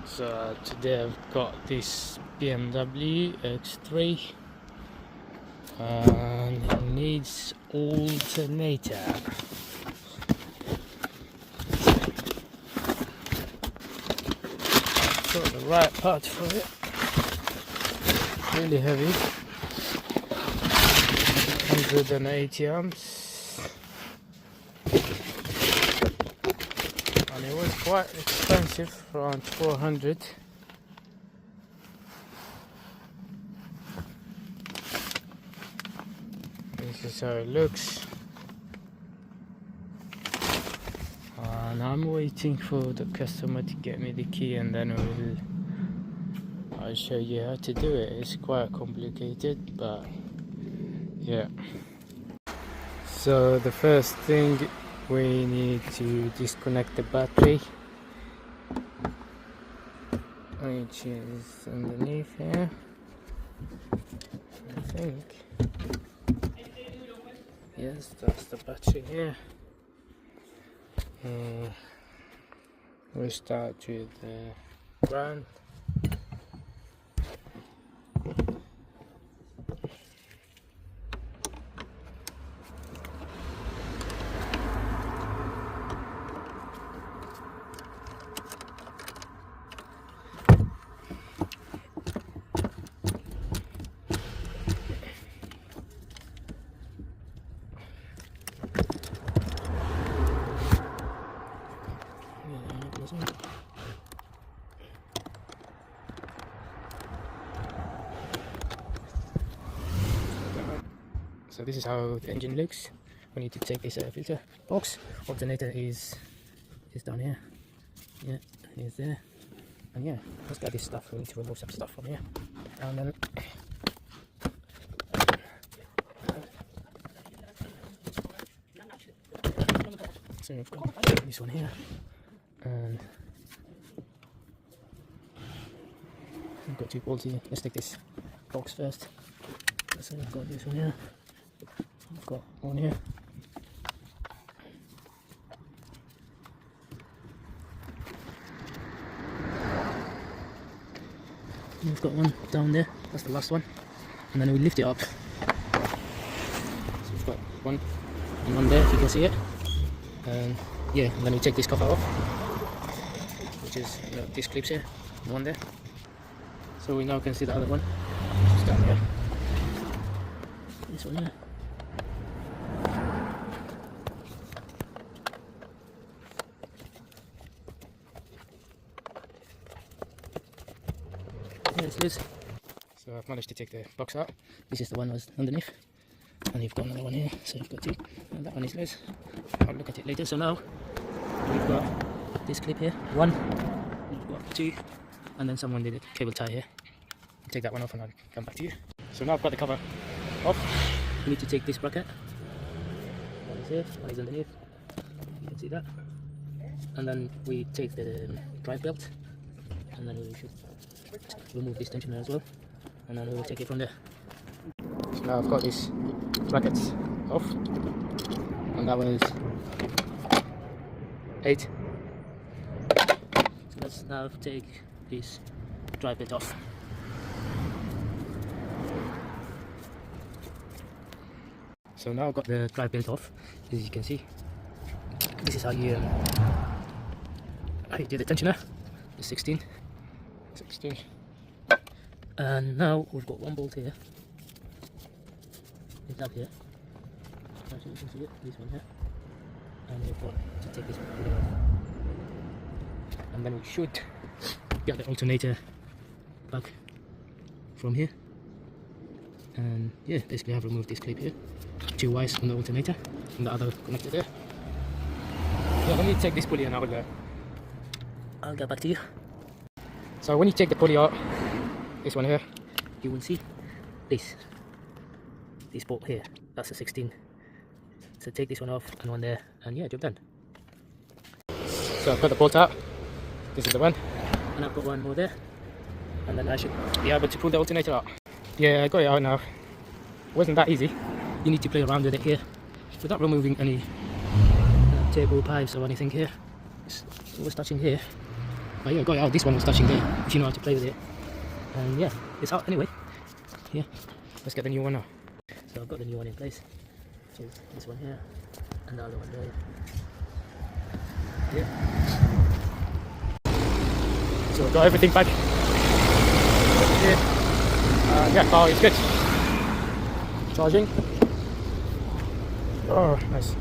So today I've got this BMW X3 and it needs alternator. Got the right part for it. Really heavy, 180 amps, and it was quite expensive, around 400. This is how it looks, and I'm waiting for the customer to get me the key, and then I'll show you how to do it. It's quite complicated, but yeah. So the first thing, we need to disconnect the battery, which is underneath here, I think. Yes, that's the battery here. We start with the ground. So this is how the engine looks. We need to take this filter box. Alternator is down here. Yeah, it's there. And yeah, let's get this stuff. We need to remove some stuff from here. And then so we've got this one here. And we've got two bolts here. Let's take this box first. So we've got this one here. I've got one here. And we've got one down there, that's the last one. And then we lift it up. So we've got one and one there, if you can see it. And yeah, and then we take this cover off, which is these clips here, one there. So we now can see the other one, which is down here. This one here. It's loose. So I've managed to take the box out. This is the one that was underneath, and you've got another one here, so you've got two, and that one is loose. I'll look at it later. So now we've got this clip here, one, we've got two, and then someone did a cable tie here. I'll take that one off and I'll come back to you. So now I've got the cover off. We need to take this bracket. One is here, one is underneath, you can see that. And then we take the drive belt, and then we should remove this tensioner as well, and then we will take it from there. So now I've got these brackets off, and that one is 8. So let's now take this drive bit off. So now I've got the drive belt off. As you can see, this is how you do the tensioner, the 16. And now we've got one bolt here. It's up here. Actually, you can see it, this one here. And we've got to take this one off. And then we should get the alternator back from here. And yeah, basically I've removed this clip here. 2 wires from the alternator and the other connected there. Yeah, let me take this pulley and I'll get back to you. So when you take the pulley out, this one here, you will see this bolt here, that's a 16. So take this one off and one there, and yeah, job done. So I've got the bolt out, this is the one, and I've got one more there, and then I should be able to pull the alternator out. Yeah, I got it out now. It wasn't that easy. You need to play around with it here without removing any table pipes or anything here. It's always touching here. But yeah, got it out. This one was touching there, if you know how to play with it. And yeah, it's out anyway. Yeah, let's get the new one now. So I've got the new one in place, which is this one here, and the other one there. Yeah. So I've got everything back. Yeah, car is good. Charging. Oh, nice.